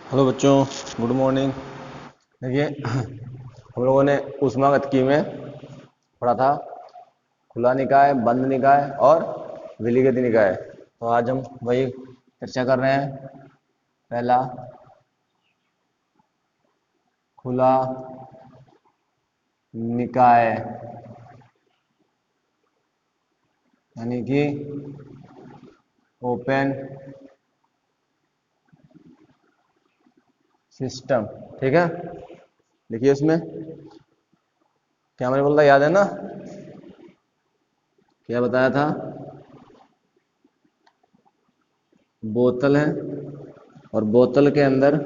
Hello बच्चों, good morning. देखिए हम लोगों ने ऊष्मागतिकी में पढ़ा था खुला निकाय, बंद निकाय और विलिगत निकाय। तो आज हम वही चर्चा कर रहे हैं। पहला खुला निकाय यानी कि ओपन सिस्टम। ठीक है, देखिए उसमें क्या मैंने बोला याद है ना, क्या बताया था? बोतल है और बोतल के अंदर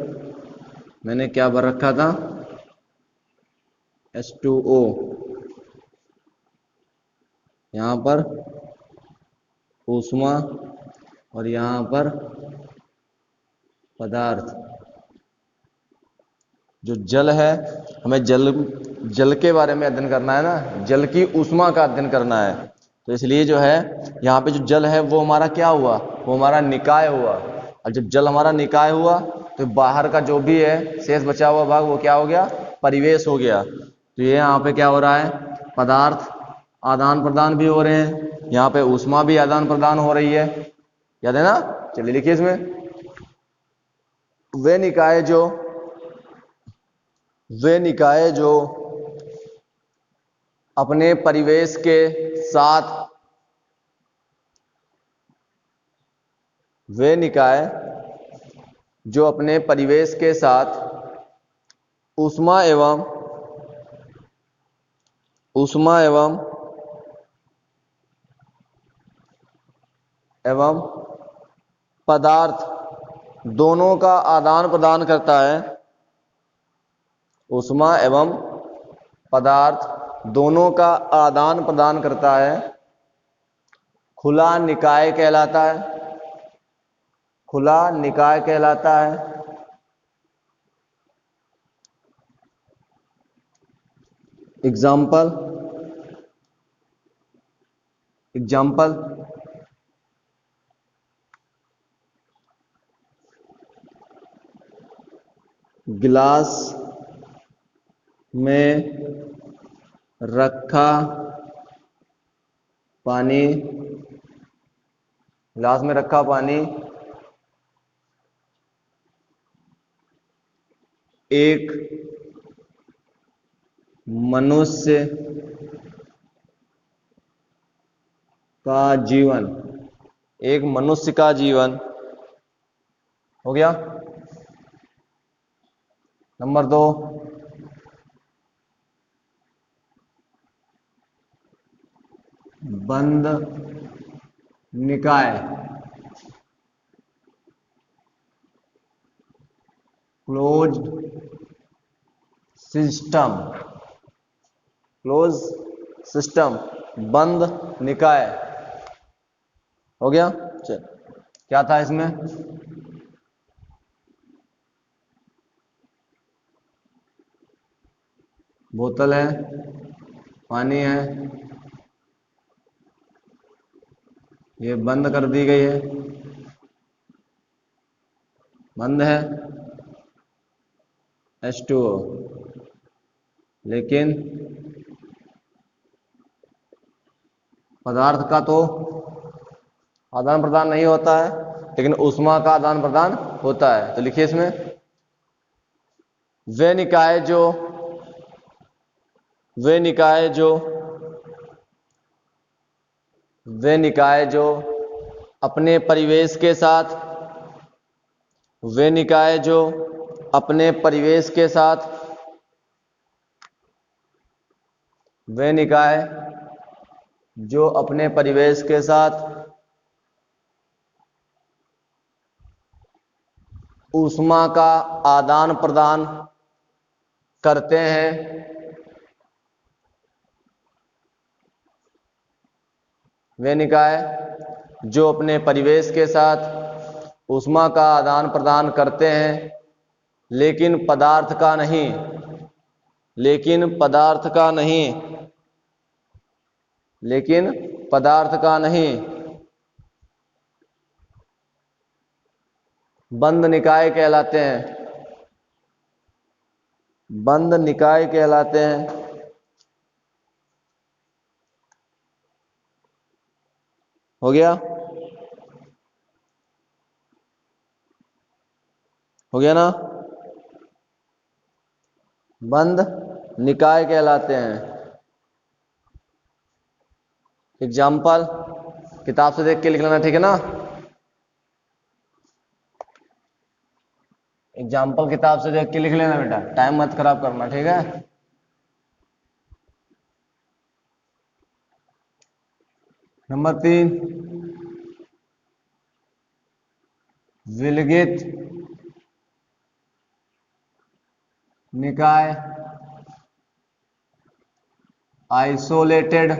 मैंने क्या भर रखा था? H2O। यहाँ पर ऊष्मा और यहाँ पर पदार्थ। जो जल है, हमें जल के बारे में अध्ययन करना है ना, जल की ऊष्मा का अध्ययन करना है। तो इसलिए जो है यहाँ पे जो जल है वो हमारा क्या हुआ? वो हमारा निकाय हुआ। और जब जल हमारा निकाय हुआ तो बाहर का जो भी है शेष बचा हुआ भाग वो क्या हो गया? परिवेश हो गया। तो ये यहाँ पे क्या हो रहा है? पदार्थ आदान प्रदान भी हो रहे हैं, यहाँ पे ऊष्मा भी आदान प्रदान हो रही है। याद है ना? चलिए लिखिए इसमें वे निकाय जो अपने परिवेश के साथ वे निकाय जो अपने परिवेश के साथ ऊष्मा एवं पदार्थ दोनों का आदान प्रदान करता है। ऊष्मा एवं पदार्थ दोनों का आदान प्रदान करता है, खुला निकाय कहलाता है। खुला निकाय कहलाता है। एग्जाम्पल गिलास में रखा पानी, गिलास में रखा पानी एक मनुष्य का जीवन, एक मनुष्य का जीवन हो गया। नंबर 2, बंद निकाय, क्लोज्ड सिस्टम, बंद निकाय हो गया। चल, क्या था इसमें? बोतल है, पानी है, ये बंद कर दी गई है, बंद है H2O, लेकिन पदार्थ का तो आदान प्रदान नहीं होता है, लेकिन ऊष्मा का आदान प्रदान होता है। तो लिखिए इसमें वे निकाय जो अपने परिवेश के साथ वे निकाय जो अपने परिवेश के साथ वे निकाय जो अपने परिवेश के साथ ऊष्मा का आदान प्रदान करते हैं, वे निकाय जो अपने परिवेश के साथ ऊष्मा का आदान प्रदान करते हैं, लेकिन पदार्थ का नहीं, लेकिन पदार्थ का नहीं, बंद निकाय कहलाते हैं। बंद निकाय कहलाते हैं। हो गया? हो गया ना? बंद निकाय कहलाते हैं। एग्जाम्पल किताब से देख के लिख लेना, ठीक है ना? एग्जाम्पल किताब से देख के लिख लेना बेटा, टाइम मत खराब करना, ठीक है? नंबर 3, विलगित निकाय, आइसोलेटेड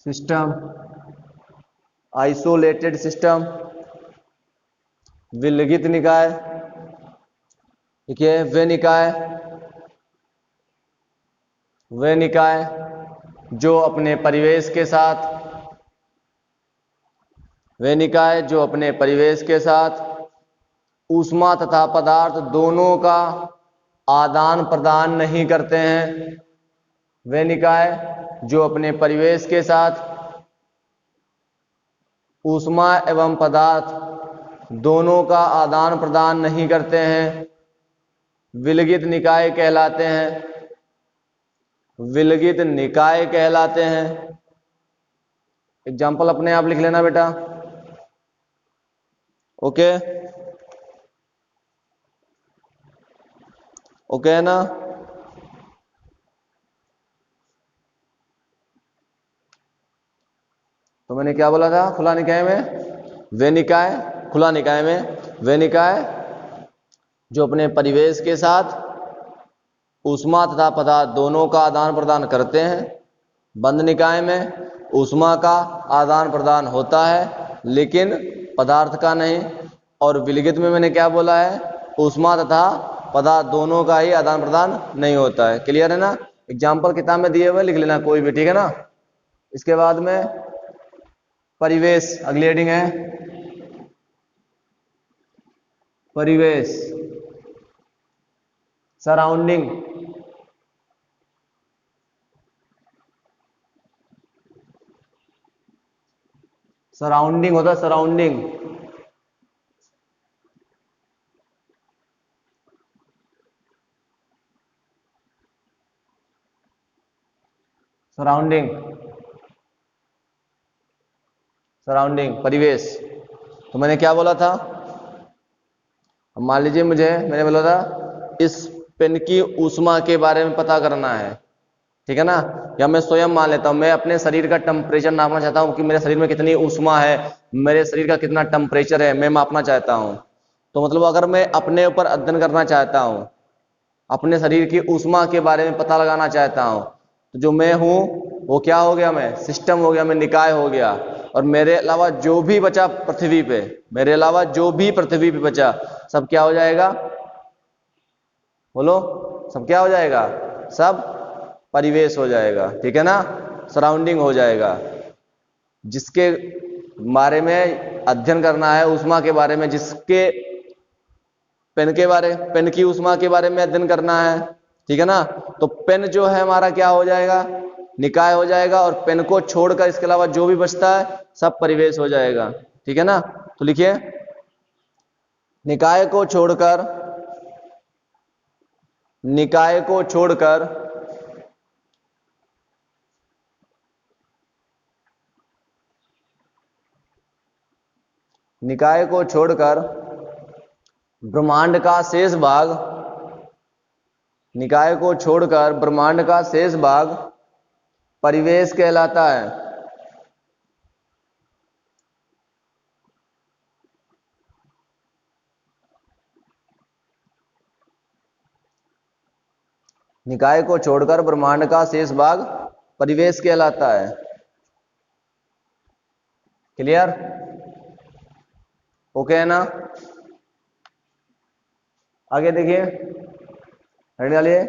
सिस्टम, आइसोलेटेड सिस्टम, विलगित निकाय। देखिए वे निकाय जो अपने परिवेश के साथ, वे निकाय जो अपने परिवेश के साथ ऊष्मा तथा पदार्थ दोनों का आदान प्रदान नहीं करते हैं। वे निकाय जो अपने परिवेश के साथ ऊष्मा एवं पदार्थ दोनों का आदान प्रदान नहीं करते हैं, विलगित निकाय कहलाते हैं। विलगित निकाय कहलाते हैं। एग्जाम्पल अपने आप लिख लेना बेटा, ओके? ओके है ना? तो मैंने क्या बोला था? खुला निकाय में वे निकाय, खुला निकाय में वे निकाय जो अपने परिवेश के साथ ऊष्मा तथा पदार्थ दोनों का आदान प्रदान करते हैं। बंद निकाय में ऊष्मा का आदान प्रदान होता है लेकिन पदार्थ का नहीं। और विलगित में मैंने क्या बोला है? ऊष्मा तथा पदार्थ दोनों का ही आदान प्रदान नहीं होता है। क्लियर है ना? एग्जाम्पल किताब में दिए हुए लिख लेना कोई भी, ठीक है ना? इसके बाद में परिवेश, अगली हेडिंग है परिवेश, सराउंडिंग। सराउंडिंग होता है सराउंडिंग, सराउंडिंग, सराउंडिंग परिवेश। तो मैंने क्या बोला था? मान लीजिए मैंने बोला था इस पेन की ऊष्मा के बारे में पता करना है, ठीक है ना? या मैं स्वयं मान लेता हूं, मैं अपने शरीर का टेम्परेचर नापना चाहता हूं कि मेरे शरीर में कितनी ऊष्मा है, मेरे शरीर का कितना टेम्परेचर है, मैं मापना चाहता हूं। तो मतलब अगर मैं अपने ऊपर अध्ययन करना चाहता हूं, अपने शरीर की ऊष्मा के बारे में पता लगाना चाहता हूं, तो जो मैं हूं वो क्या हो गया? मैं सिस्टम हो गया, मैं निकाय हो गया। और मेरे अलावा जो भी बचा पृथ्वी पे, मेरे अलावा जो भी पृथ्वी पे बचा, सब क्या हो जाएगा? बोलो, सब क्या हो जाएगा? सब परिवेश हो जाएगा, ठीक है ना? सराउंडिंग हो जाएगा। जिसके बारे में अध्ययन करना है, ऊष्मा के बारे में, जिसके पेन की ऊष्मा के बारे में अध्ययन करना है, ठीक है ना? तो पेन जो है हमारा क्या हो जाएगा? निकाय हो जाएगा। और पेन को छोड़कर इसके अलावा जो भी बचता है सब परिवेश हो जाएगा, ठीक है ना? तो लिखिए निकाय को छोड़कर, निकाय को छोड़कर निकाय को छोड़कर ब्रह्मांड का शेष भाग, निकाय को छोड़कर ब्रह्मांड का शेष भाग परिवेश कहलाता है। निकाय को छोड़कर ब्रह्मांड का शेष भाग परिवेश कहलाता है। क्लियर? ओके है ना? आगे देखिए, हेडिंग डालिए।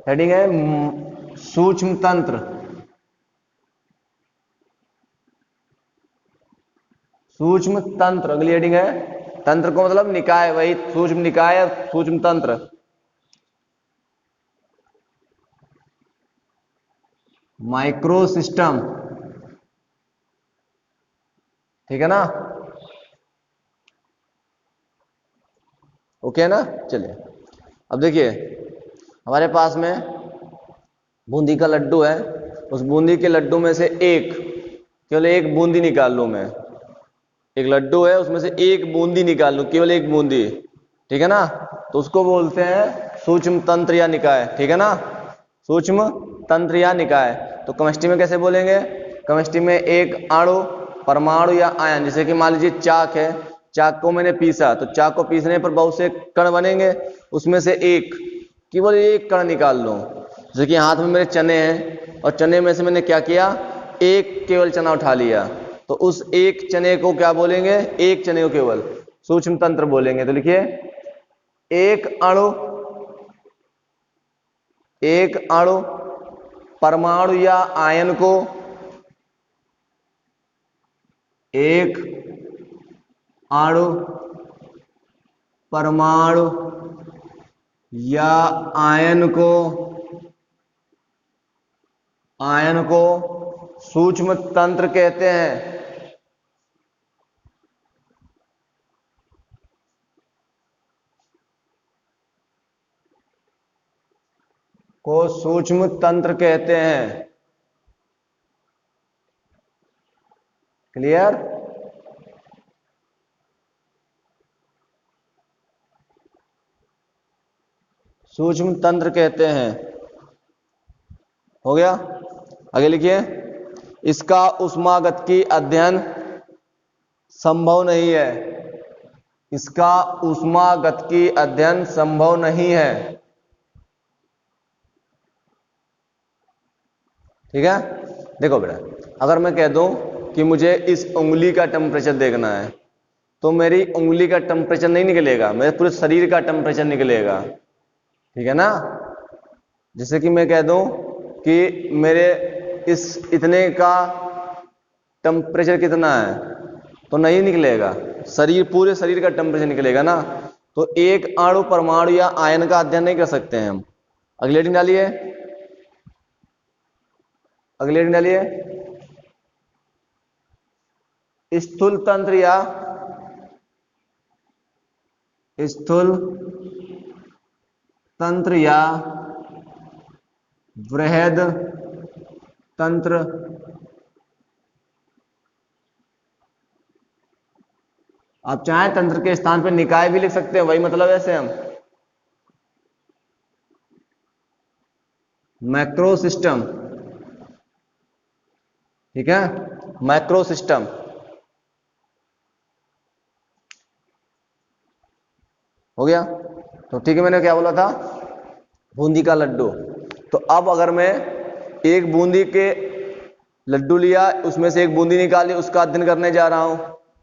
हेडिंग है सूक्ष्म तंत्र। सूक्ष्म तंत्र अगली हेडिंग है तंत्र को मतलब निकाय, वही सूक्ष्म निकाय और सूक्ष्म तंत्र। माइक्रो सिस्टम, ठीक है ना, ओके ना। चलिए अब देखिए, हमारे पास में बूंदी का लड्डू है, उस बूंदी के लड्डू में से एक, केवल एक बूंदी निकाल लूं मैं। एक लड्डू है, उसमें से एक बूंदी निकाल लूं, केवल एक बूंदी, ठीक है ना, तो उसको बोलते हैं सूक्ष्म तंत्र या निकाय, ठीक है ना, सूक्ष्म तंत्र या निकाय। तो केमिस्ट्री में कैसे बोलेंगे? केमिस्ट्री में एक अणु, परमाणु या आयन, जैसे कि मान लीजिए चाक है, चाक को मैंने पीसा, तो चाक को पीसने पर बहुत से कण बनेंगे, उसमें से एक, केवल एक कण निकाल लो। जैसे कि हाथ में मेरे चने हैं और चने में से मैंने क्या किया, एक केवल चना उठा लिया, तो उस एक चने को क्या बोलेंगे? एक चने को केवल सूक्ष्म तंत्र बोलेंगे। तो लिखिए, एक अणु, एक अणु, परमाणु या आयन को, एक अणु, परमाणु या आयन को, आयन को सूक्ष्म तंत्र कहते हैं। को सूक्ष्म तंत्र कहते हैं। क्लियर? सूक्ष्म तंत्र कहते हैं। हो गया? आगे लिखिए, इसका ऊष्मागतिकी अध्ययन संभव नहीं है। इसका ऊष्मागतिकी अध्ययन संभव नहीं है, ठीक है। देखो बेटा, अगर मैं कह दूं कि मुझे इस उंगली का टेम्परेचर देखना है, तो मेरी उंगली का टेम्परेचर नहीं निकलेगा, मेरे पूरे शरीर का टेम्परेचर निकलेगा, ठीक है ना। जैसे कि मैं कह दूं कि मेरे इस इतने का टेम्परेचर कितना है, तो नहीं निकलेगा, शरीर, पूरे शरीर का टेम्परेचर निकलेगा ना। तो एक अणु, परमाणु या आयन का अध्ययन नहीं कर सकते हैं हम। अगली हेडिंग डालिए, अगली हेडिंग डालिए, स्थूल तंत्र या स्थूल तंत्र या वृहद तंत्र। आप चाहें तंत्र के स्थान पर निकाय भी लिख सकते हैं, वही मतलब ऐसे हम। मैक्रो सिस्टम, ठीक है, मैक्रो सिस्टम। हो गया? तो ठीक है, मैंने क्या बोला था, बूंदी का लड्डू। तो अब अगर मैं एक बूंदी के लड्डू लिया, उसमें से एक बूंदी निकाली, उसका अध्ययन करने जा रहा हूं,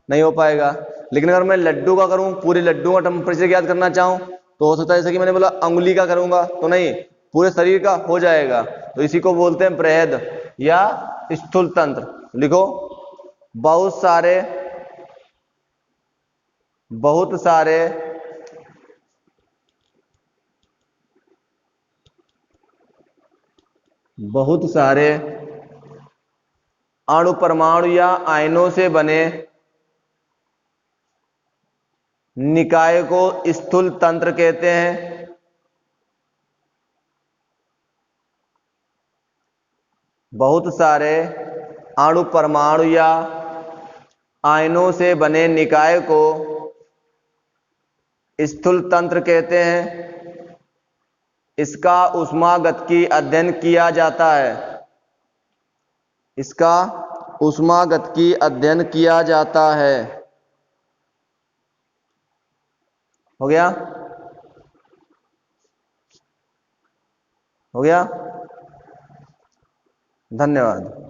नहीं हो पाएगा। लेकिन अगर मैं लड्डू का करूं, पूरे लड्डू का टेम्परेचर याद करना चाहूं, तो हो सकता है जैसे कि मैंने बोला अंगुली का करूंगा, तो नहीं, पूरे शरीर का हो जाएगा। तो इसी को बोलते हैं बृहद या स्थूल तंत्र। लिखो, बहुत सारे, बहुत सारे बहुत सारे अणु, परमाणु या आयनों से बने निकाय को स्थूल तंत्र कहते हैं। बहुत सारे अणु, परमाणु या आयनों से बने निकाय को स्थूल तंत्र कहते हैं। इसका ऊष्मागतिकी अध्ययन किया जाता है। इसका ऊष्मागतिकी अध्ययन किया जाता है। हो गया? हो गया? धन्यवाद।